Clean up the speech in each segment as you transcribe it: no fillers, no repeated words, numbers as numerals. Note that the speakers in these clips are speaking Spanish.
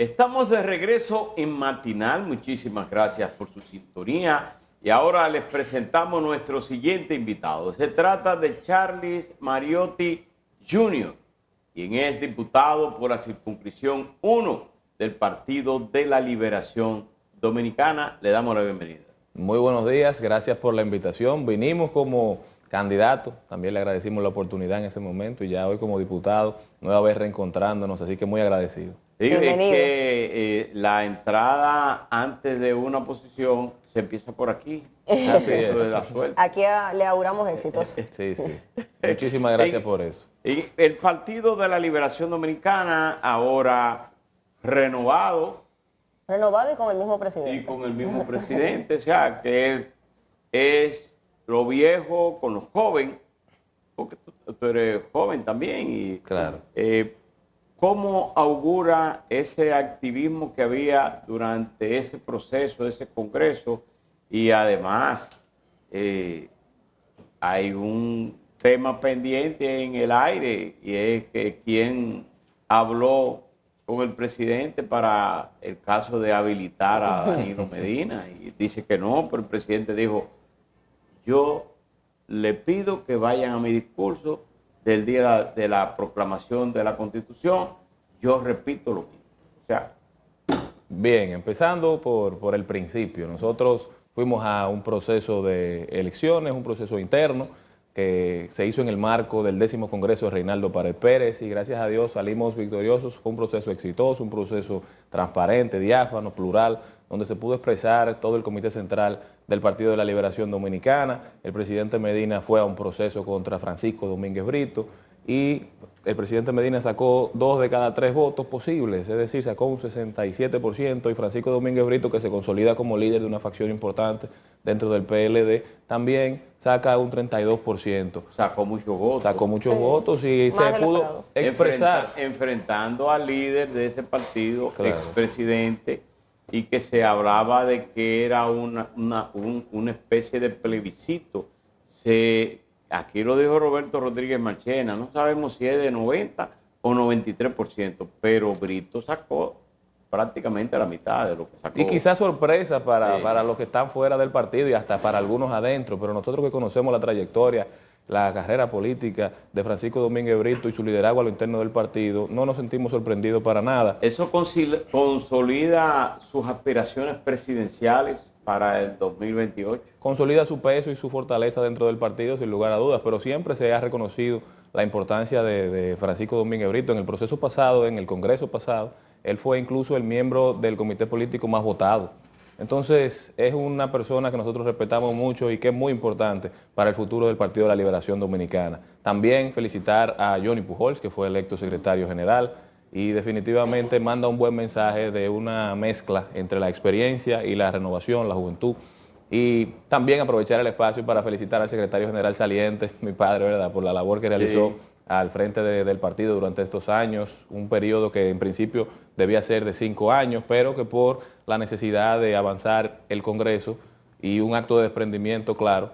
Estamos de regreso en Matinal. Muchísimas gracias por su sintonía. Y ahora les presentamos nuestro siguiente invitado. Se trata de Charles Mariotti Jr., quien es diputado por la circunscripción 1 del Partido de la Liberación Dominicana. Le damos la bienvenida. Muy buenos días, gracias por la invitación. Vinimos como candidato, también le agradecimos la oportunidad en ese momento y ya hoy como diputado, nueva vez reencontrándonos, así que muy agradecido. Sí, es que la entrada antes de una posición se empieza por aquí. Así es. De la suerte. Aquí le auguramos éxitos. Sí, sí. Muchísimas gracias por eso. Y el Partido de la Liberación Dominicana, ahora renovado. Renovado y con el mismo presidente. Y con el mismo presidente, o sea, que es lo viejo con los jóvenes, porque tú eres joven también. Y, claro. ¿Cómo augura ese activismo que había durante ese proceso, ese congreso? Y además, hay un tema pendiente en el aire, y es que quien habló con el presidente para el caso de habilitar a Danilo Medina, y dice que no, pero el presidente dijo: yo le pido que vayan a mi discurso del día de la proclamación de la Constitución, yo repito lo mismo. O sea, bien, empezando por el principio, nosotros fuimos a un proceso de elecciones, un proceso interno que se hizo en el marco del 10º Congreso de Reinaldo Pared Pérez, y gracias a Dios salimos victoriosos. Fue un proceso exitoso, un proceso transparente, diáfano, plural, donde se pudo expresar todo el Comité Central del Partido de la Liberación Dominicana. El presidente Medina fue a un proceso contra Francisco Domínguez Brito y el presidente Medina sacó 2 de cada 3 votos posibles, es decir, sacó un 67%, y Francisco Domínguez Brito, que se consolida como líder de una facción importante dentro del PLD, también saca un 32%. Sacó muchos votos. Sacó muchos votos y se pudo expresar. Enfrentando al líder de ese partido, claro, expresidente, y que se hablaba de que era una especie de plebiscito. Aquí lo dijo Roberto Rodríguez Marchena, no sabemos si es de 90 o 93%, pero Brito sacó prácticamente la mitad de lo que sacó. Y quizás sorpresa para los que están fuera del partido y hasta para algunos adentro, pero nosotros que conocemos la trayectoria, la carrera política de Francisco Domínguez Brito y su liderazgo a lo interno del partido, no nos sentimos sorprendidos para nada. ¿Eso consolida sus aspiraciones presidenciales para el 2028? Consolida su peso y su fortaleza dentro del partido, sin lugar a dudas, pero siempre se ha reconocido la importancia de Francisco Domínguez Brito. En el proceso pasado, en el Congreso pasado, él fue incluso el miembro del comité político más votado. Entonces, es una persona que nosotros respetamos mucho y que es muy importante para el futuro del Partido de la Liberación Dominicana. También felicitar a Johnny Pujols, que fue electo secretario general, y definitivamente manda un buen mensaje de una mezcla entre la experiencia y la renovación, la juventud. Y también aprovechar el espacio para felicitar al secretario general saliente, mi padre, ¿verdad?, por la labor que realizó al frente del partido durante estos años, un periodo que en principio debía ser de 5 años, pero que por la necesidad de avanzar el Congreso y un acto de desprendimiento, claro,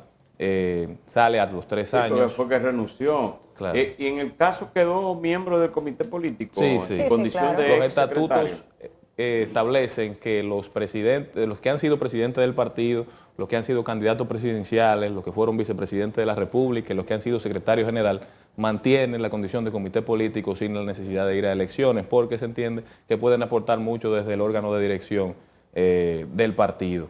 sale a los 3 años. Porque fue que renunció. Claro. Y en el caso quedó miembro del comité político. Sí, sí. En condición claro. de Los estatutos exsecretario. Establecen que los presidentes, los que han sido presidentes del partido, los que han sido candidatos presidenciales, los que fueron vicepresidentes de la República, los que han sido secretario general, mantienen la condición de comité político sin la necesidad de ir a elecciones, porque se entiende que pueden aportar mucho desde el órgano de dirección del partido.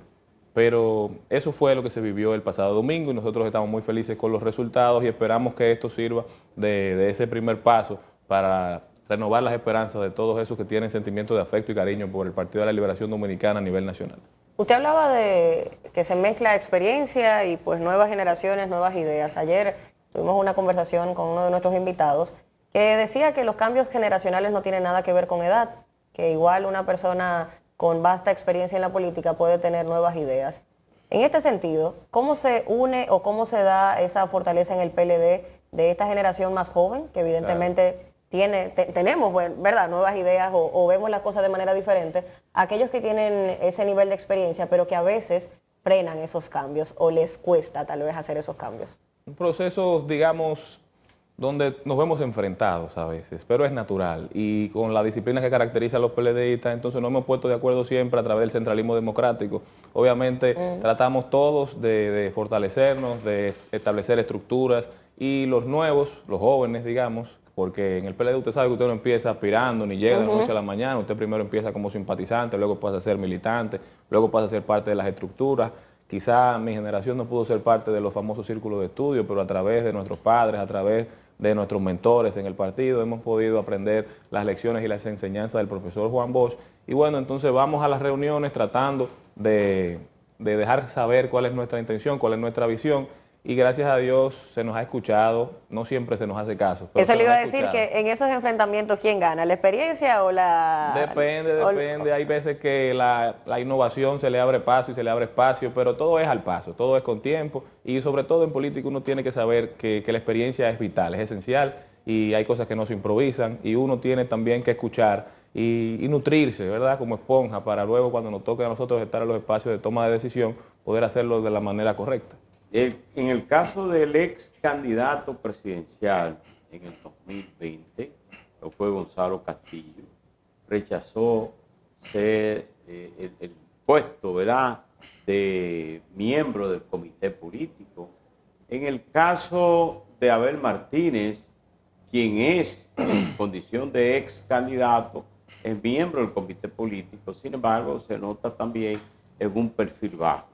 Pero eso fue lo que se vivió el pasado domingo y nosotros estamos muy felices con los resultados y esperamos que esto sirva de ese primer paso para renovar las esperanzas de todos esos que tienen sentimientos de afecto y cariño por el Partido de la Liberación Dominicana a nivel nacional. Usted hablaba de que se mezcla experiencia y pues nuevas generaciones, nuevas ideas. Ayer tuvimos una conversación con uno de nuestros invitados que decía que los cambios generacionales no tienen nada que ver con edad, que igual una persona con vasta experiencia en la política puede tener nuevas ideas. En este sentido, ¿cómo se une o cómo se da esa fortaleza en el PLD de esta generación más joven, que evidentemente tenemos, ¿verdad?, nuevas ideas o vemos las cosas de manera diferente, aquellos que tienen ese nivel de experiencia, pero que a veces frenan esos cambios o les cuesta tal vez hacer esos cambios? Un proceso, digamos, donde nos vemos enfrentados a veces, pero es natural. Y con la disciplina que caracteriza a los PLDistas, entonces nos hemos puesto de acuerdo siempre a través del centralismo democrático. Obviamente tratamos todos de fortalecernos, de establecer estructuras, y los nuevos, los jóvenes, digamos, porque en el PLD usted sabe que usted no empieza aspirando, ni llega de la noche a la mañana, usted primero empieza como simpatizante, luego pasa a ser militante, luego pasa a ser parte de las estructuras. Quizá mi generación no pudo ser parte de los famosos círculos de estudio, pero a través de nuestros padres, a través de nuestros mentores en el partido, hemos podido aprender las lecciones y las enseñanzas del profesor Juan Bosch. Y bueno, entonces vamos a las reuniones tratando de dejar saber cuál es nuestra intención, cuál es nuestra visión, y gracias a Dios se nos ha escuchado, no siempre se nos hace caso. Eso le iba a decir, que en esos enfrentamientos, ¿quién gana? ¿La experiencia o la...? Depende. Hay veces que la innovación se le abre paso y se le abre espacio, pero todo es al paso, todo es con tiempo, y sobre todo en política uno tiene que saber que la experiencia es vital, es esencial, y hay cosas que no se improvisan, y uno tiene también que escuchar y nutrirse, ¿verdad? Como esponja, para luego cuando nos toque a nosotros estar en los espacios de toma de decisión, poder hacerlo de la manera correcta. En el caso del ex candidato presidencial en el 2020, que fue Gonzalo Castillo, rechazó ser el puesto, ¿verdad?, de miembro del comité político. En el caso de Abel Martínez, quien es en condición de ex candidato, es miembro del comité político, sin embargo, se nota también en un perfil bajo.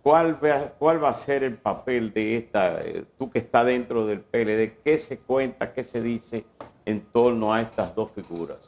¿Cuál va a ser el papel de esta, tú que estás dentro del PLD, qué se cuenta, qué se dice en torno a estas dos figuras?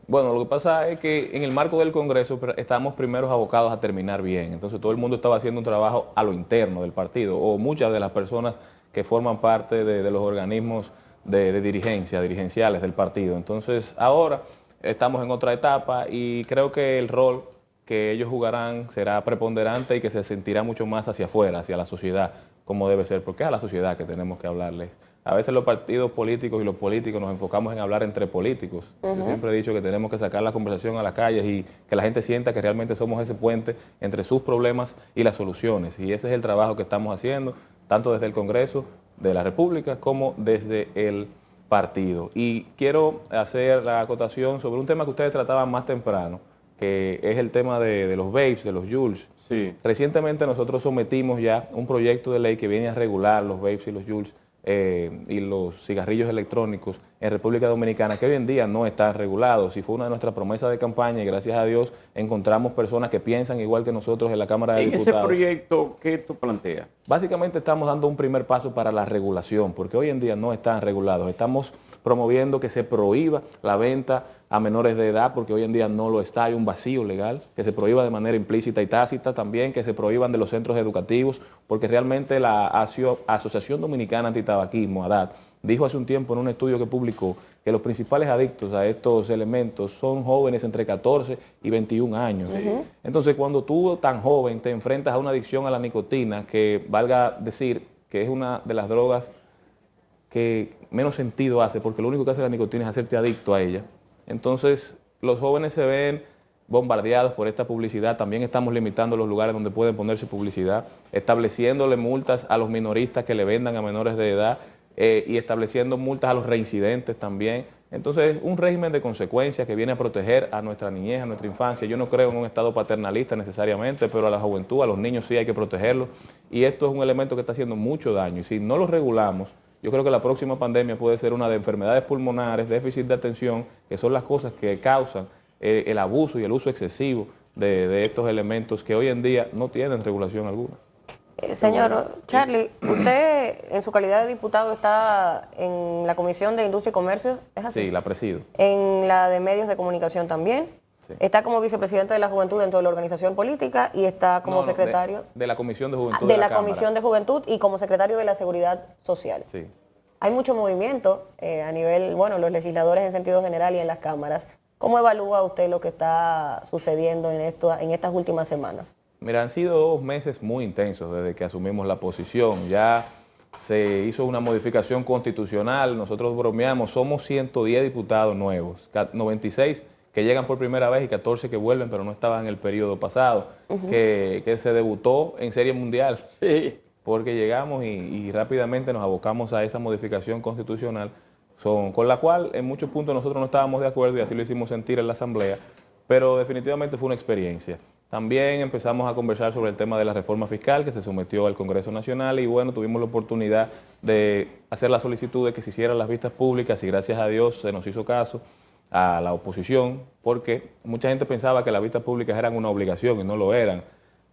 Bueno, lo que pasa es que en el marco del Congreso estamos primeros abocados a terminar bien. Entonces todo el mundo estaba haciendo un trabajo a lo interno del partido, o muchas de las personas que forman parte de los organismos de dirigenciales del partido. Entonces ahora estamos en otra etapa y creo que el rol que ellos jugarán será preponderante y que se sentirá mucho más hacia afuera, hacia la sociedad, como debe ser, porque es a la sociedad que tenemos que hablarles. A veces los partidos políticos y los políticos nos enfocamos en hablar entre políticos. Yo siempre he dicho que tenemos que sacar la conversación a las calles y que la gente sienta que realmente somos ese puente entre sus problemas y las soluciones. Y ese es el trabajo que estamos haciendo, tanto desde el Congreso de la República como desde el partido. Y quiero hacer la acotación sobre un tema que ustedes trataban más temprano, que es el tema de los vapes, de los Juuls. Sí. Recientemente nosotros sometimos ya un proyecto de ley que viene a regular los vapes y los Juuls y los cigarrillos electrónicos en República Dominicana, que hoy en día no están regulados, y fue una de nuestras promesas de campaña, y gracias a Dios encontramos personas que piensan igual que nosotros en la Cámara de Diputados. ¿En ese proyecto qué tú planteas? Básicamente estamos dando un primer paso para la regulación, porque hoy en día no están regulados. Estamos promoviendo que se prohíba la venta a menores de edad, porque hoy en día no lo está, hay un vacío legal, que se prohíba de manera implícita y tácita también, que se prohíban de los centros educativos, porque realmente la Asociación Dominicana Antitabaquismo, ADAT, dijo hace un tiempo en un estudio que publicó que los principales adictos a estos elementos son jóvenes entre 14 y 21 años. Entonces, cuando tú tan joven te enfrentas a una adicción a la nicotina, que valga decir que es una de las drogas que menos sentido hace, porque lo único que hace la nicotina es hacerte adicto a ella. Entonces, los jóvenes se ven bombardeados por esta publicidad. También estamos limitando los lugares donde pueden ponerse publicidad, estableciéndole multas a los minoristas que le vendan a menores de edad y estableciendo multas a los reincidentes también. Entonces, un régimen de consecuencias que viene a proteger a nuestra niñez, a nuestra infancia. Yo no creo en un estado paternalista necesariamente, pero a la juventud, a los niños sí hay que protegerlos. Y esto es un elemento que está haciendo mucho daño. Y si no lo regulamos, yo creo que la próxima pandemia puede ser una de enfermedades pulmonares, déficit de atención, que son las cosas que causan el abuso y el uso excesivo de estos elementos que hoy en día no tienen regulación alguna. Señor Charlie, usted en su calidad de diputado está en la Comisión de Industria y Comercio, ¿es así? Sí, la presido. En la de Medios de Comunicación también. Sí. Está como vicepresidente de la Juventud dentro de la organización política y está como secretario... De la Comisión de Juventud de la Comisión de Juventud y como secretario de la Seguridad Social. Sí. Hay mucho movimiento a nivel, bueno, los legisladores en sentido general y en las cámaras. ¿Cómo evalúa usted lo que está sucediendo en estas últimas semanas? Mira, han sido 2 meses muy intensos desde que asumimos la posición. Ya se hizo una modificación constitucional, nosotros bromeamos, somos 110 diputados nuevos, 96 que llegan por primera vez y 14 que vuelven, pero no estaban en el periodo pasado, que se debutó en Serie Mundial. Sí. porque llegamos y rápidamente nos abocamos a esa modificación constitucional, con la cual en muchos puntos nosotros no estábamos de acuerdo y así lo hicimos sentir en la Asamblea, pero definitivamente fue una experiencia. También empezamos a conversar sobre el tema de la reforma fiscal que se sometió al Congreso Nacional y bueno, tuvimos la oportunidad de hacer la solicitud de que se hicieran las vistas públicas y gracias a Dios se nos hizo caso a la oposición porque mucha gente pensaba que las vistas públicas eran una obligación y no lo eran.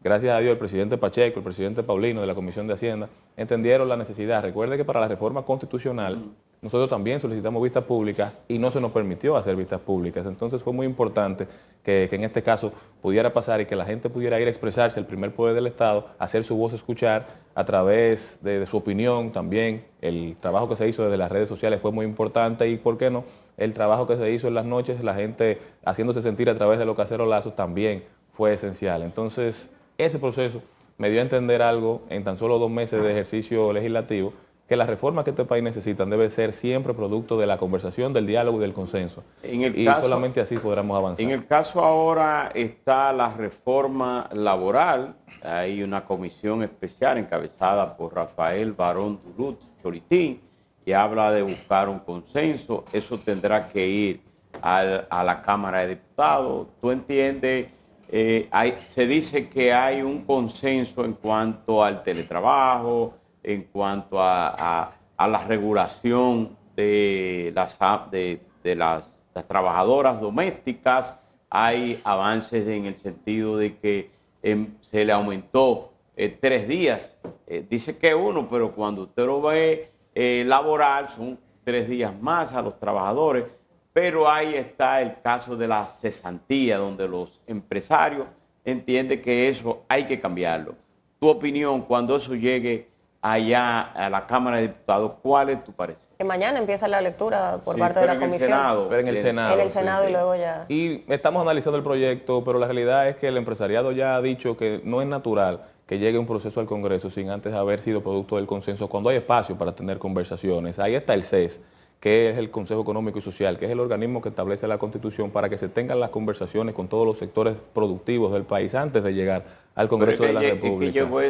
Gracias a Dios el presidente Pacheco, el presidente Paulino de la Comisión de Hacienda entendieron la necesidad. Recuerde que para la reforma constitucional nosotros también solicitamos vistas públicas y no se nos permitió hacer vistas públicas. Entonces fue muy importante que en este caso pudiera pasar y que la gente pudiera ir a expresarse, el primer poder del Estado, hacer su voz escuchar a través de su opinión también. El trabajo que se hizo desde las redes sociales fue muy importante y, ¿por qué no?, el trabajo que se hizo en las noches, la gente haciéndose sentir a través de los cacerolazos también fue esencial. Entonces, ese proceso me dio a entender algo en tan solo 2 meses de ejercicio legislativo, que las reformas que este país necesita deben ser siempre producto de la conversación, del diálogo y del consenso. Solamente así podremos avanzar. En el caso ahora está la reforma laboral. Hay una comisión especial encabezada por Rafael Barón Durut Cholitín y habla de buscar un consenso. Eso tendrá que ir a la Cámara de Diputados. ¿Tú entiendes? Se dice que hay un consenso en cuanto al teletrabajo, en cuanto a la regulación de las trabajadoras domésticas. Hay avances en el sentido de que se le aumentó 3 días. Dice que 1, pero cuando usted lo ve laboral son 3 días más a los trabajadores. Pero ahí está el caso de la cesantía, donde los empresarios entienden que eso hay que cambiarlo. Tu opinión, cuando eso llegue allá a la Cámara de Diputados, ¿cuál es tu parecer? Que mañana empieza la lectura por parte de la comisión. Pero en el Senado. En el Senado y luego ya. Y estamos analizando el proyecto, pero la realidad es que el empresariado ya ha dicho que no es natural que llegue un proceso al Congreso sin antes haber sido producto del consenso, cuando hay espacio para tener conversaciones. Ahí está el CES, que es el Consejo Económico y Social, que es el organismo que establece la Constitución para que se tengan las conversaciones con todos los sectores productivos del país antes de llegar al Congreso de la República. Es que llegó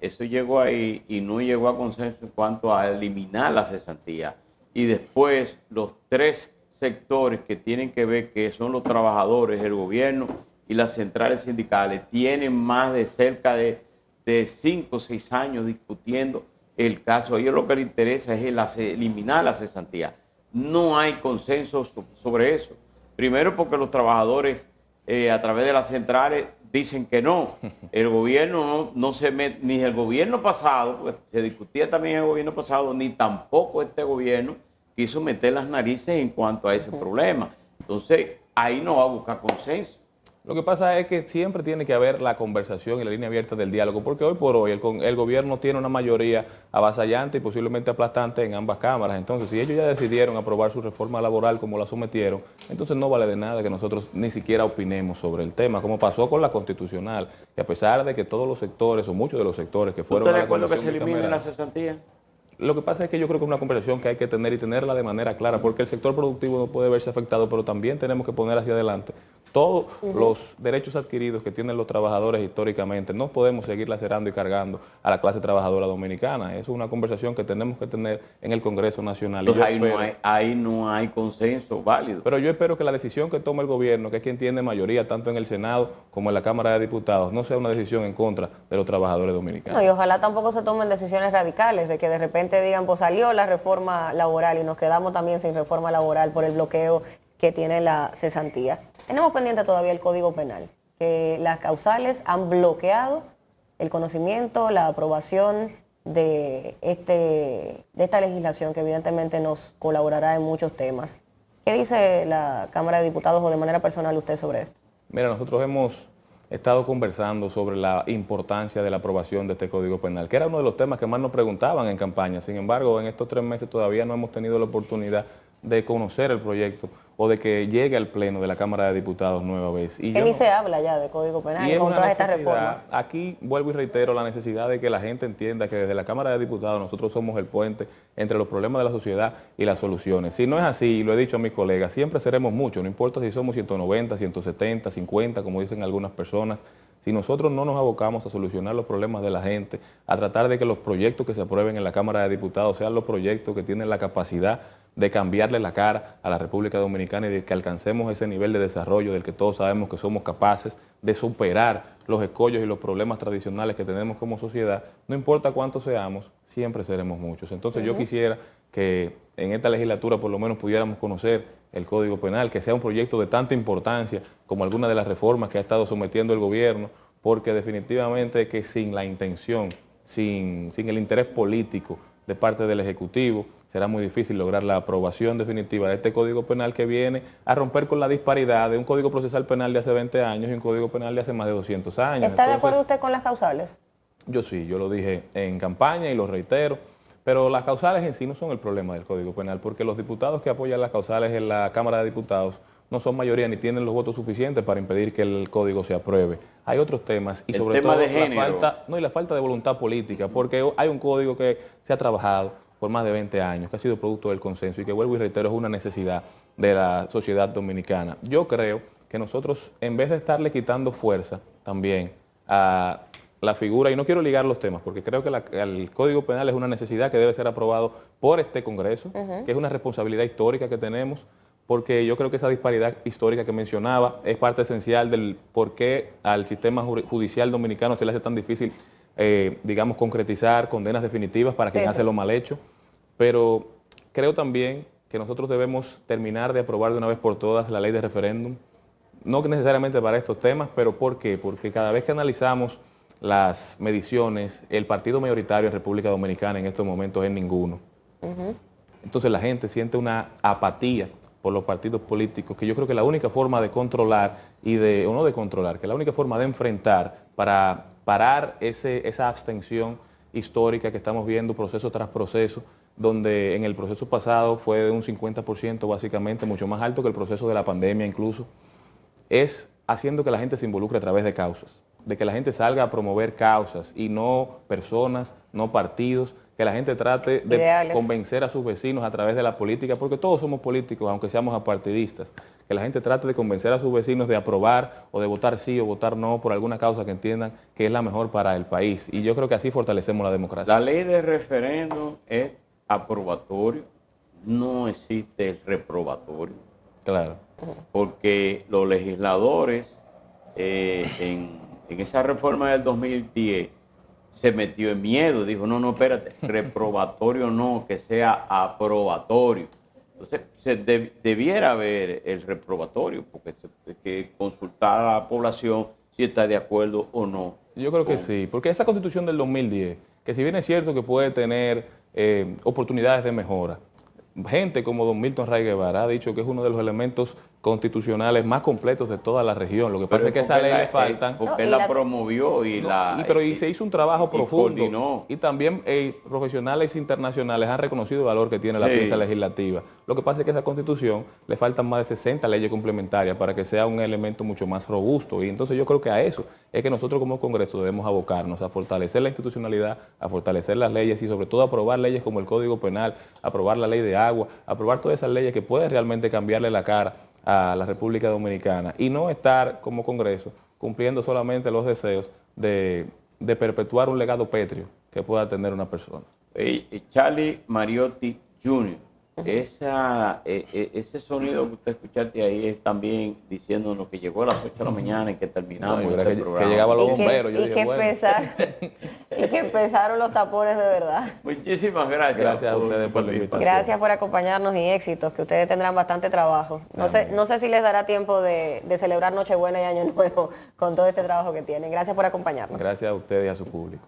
eso llegó ahí y no llegó a consenso en cuanto a eliminar la cesantía. Y después los 3 sectores que tienen que ver, que son los trabajadores, el gobierno y las centrales sindicales, tienen más de cerca de 5 o 6 años discutiendo el caso. A ellos lo que les interesa es eliminar la cesantía. No hay consenso sobre eso. Primero porque los trabajadores a través de las centrales dicen que no. El gobierno no se mete, ni el gobierno pasado, porque se discutía también el gobierno pasado, ni tampoco este gobierno quiso meter las narices en cuanto a ese problema. Entonces, ahí no va a buscar consenso. Lo que pasa es que siempre tiene que haber la conversación y la línea abierta del diálogo, porque hoy por hoy el gobierno tiene una mayoría avasallante y posiblemente aplastante en ambas cámaras. Entonces, si ellos ya decidieron aprobar su reforma laboral como la sometieron, entonces no vale de nada que nosotros ni siquiera opinemos sobre el tema, como pasó con la constitucional, que a pesar de que todos los sectores o muchos de los sectores que fueron... ¿Usted de acuerdo que se elimine la cesantía? Lo que pasa es que yo creo que es una conversación que hay que tener y tenerla de manera clara, porque el sector productivo no puede verse afectado, pero también tenemos que poner hacia adelante todos los derechos adquiridos que tienen los trabajadores históricamente. No podemos seguir lacerando y cargando a la clase trabajadora dominicana. Eso es una conversación que tenemos que tener en el Congreso Nacional. Entonces, ahí no hay consenso válido. Pero yo espero que la decisión que tome el gobierno, que es quien tiene mayoría tanto en el Senado como en la Cámara de Diputados, no sea una decisión en contra de los trabajadores dominicanos. No, y ojalá tampoco se tomen decisiones radicales, de que de repente digan, pues salió la reforma laboral y nos quedamos también sin reforma laboral por el bloqueo que tiene la cesantía. Tenemos pendiente todavía el Código Penal, que las causales han bloqueado el conocimiento, la aprobación de esta legislación que evidentemente nos colaborará en muchos temas. ¿Qué dice la Cámara de Diputados o de manera personal usted sobre esto? Mira, nosotros hemos estado conversando sobre la importancia de la aprobación de este Código Penal, que era uno de los temas que más nos preguntaban en campaña. Sin embargo, en estos 3 meses todavía no hemos tenido la oportunidad de conocer el proyecto o de que llegue al Pleno de la Cámara de Diputados nueva vez. Y ni se habla ya de Código Penal con todas estas reformas. Aquí vuelvo y reitero la necesidad de que la gente entienda que desde la Cámara de Diputados nosotros somos el puente entre los problemas de la sociedad y las soluciones. Si no es así, y lo he dicho a mis colegas, siempre seremos muchos, no importa si somos 190, 170, 50, como dicen algunas personas, Si nosotros no nos abocamos a solucionar los problemas de la gente, a tratar de que los proyectos que se aprueben en la Cámara de Diputados sean los proyectos que tienen la capacidad de cambiarle la cara a la República Dominicana y de que alcancemos ese nivel de desarrollo del que todos sabemos que somos capaces de superar los escollos y los problemas tradicionales que tenemos como sociedad, no importa cuántos seamos, siempre seremos muchos. Entonces yo quisiera que en esta legislatura por lo menos pudiéramos conocer el Código Penal, que sea un proyecto de tanta importancia como alguna de las reformas que ha estado sometiendo el gobierno, porque definitivamente que sin la intención, sin el interés político de parte del Ejecutivo, será muy difícil lograr la aprobación definitiva de este Código Penal que viene a romper con la disparidad de un Código Procesal Penal de hace 20 años y un Código Penal de hace más de 200 años. ¿Está de acuerdo usted con las causales? Yo sí, yo lo dije en campaña y lo reitero, pero las causales en sí no son el problema del Código Penal, porque los diputados que apoyan las causales en la Cámara de Diputados no son mayoría ni tienen los votos suficientes para impedir que el código se apruebe. Hay otros temas y sobre todo la falta de voluntad política, porque hay un código que se ha trabajado por más de 20 años, que ha sido producto del consenso y que, vuelvo y reitero, es una necesidad de la sociedad dominicana. Yo creo que nosotros, en vez de estarle quitando fuerza también a la figura, y no quiero ligar los temas, porque creo que el Código Penal es una necesidad que debe ser aprobado por este Congreso, que es una responsabilidad histórica que tenemos, porque yo creo que esa disparidad histórica que mencionaba es parte esencial del por qué al sistema judicial dominicano se le hace tan difícil, digamos, concretizar condenas definitivas para quien hace lo mal hecho. Pero creo también que nosotros debemos terminar de aprobar de una vez por todas la ley de referéndum, no necesariamente para estos temas, pero ¿por qué? Porque cada vez que analizamos las mediciones, el partido mayoritario en República Dominicana en estos momentos es ninguno. Entonces la gente siente una apatía por los partidos políticos, que yo creo que la única forma de controlar o no de controlar, que la única forma de enfrentar para parar esa abstención histórica que estamos viendo proceso tras proceso, donde en el proceso pasado fue de un 50% básicamente, mucho más alto que el proceso de la pandemia incluso, es haciendo que la gente se involucre a través de causas, de que la gente salga a promover causas y no personas, no partidos, que la gente trate de convencer a sus vecinos a través de la política, porque todos somos políticos, aunque seamos apartidistas, que la gente trate de convencer a sus vecinos de aprobar o de votar sí o votar no por alguna causa que entiendan que es la mejor para el país. Y yo creo que así fortalecemos la democracia. La ley de referéndum es aprobatorio, no existe el reprobatorio. Claro. Porque los legisladores en esa reforma del 2010 se metió en miedo, dijo, no, espérate, reprobatorio no, que sea aprobatorio. Entonces, debiera haber el reprobatorio, porque hay que consultar a la población si está de acuerdo o no. Yo creo que sí, porque esa Constitución del 2010, que si bien es cierto que puede tener oportunidades de mejora, gente como don Milton Ray Guevara ha dicho que es uno de los elementos constitucionales más completos de toda la región. Lo que pasa es que a esa ley le faltan... Porque él la promovió y se hizo un trabajo profundo. Y también profesionales internacionales han reconocido el valor que tiene la pieza legislativa. Lo que pasa es que a esa Constitución le faltan más de 60 leyes complementarias para que sea un elemento mucho más robusto. Y entonces yo creo que a eso es que nosotros como Congreso debemos abocarnos, a fortalecer la institucionalidad, a fortalecer las leyes y sobre todo aprobar leyes como el Código Penal, aprobar la ley de agua, aprobar todas esas leyes que pueden realmente cambiarle la cara a la República Dominicana y no estar como Congreso cumpliendo solamente los deseos de perpetuar un legado pétreo que pueda tener una persona. Charlie Mariotti Jr., ese sonido que usted escuchaste ahí es también diciéndonos que llegó a las 8 de la mañana y que terminamos este programa. Que llegaban los bomberos. Y que empezaron los tapones de verdad. Muchísimas gracias. Gracias a ustedes por la invitación. Gracias por acompañarnos y éxitos, que ustedes tendrán bastante trabajo. No sé si les dará tiempo de celebrar Nochebuena y Año Nuevo con todo este trabajo que tienen. Gracias por acompañarnos. Gracias a ustedes y a su público.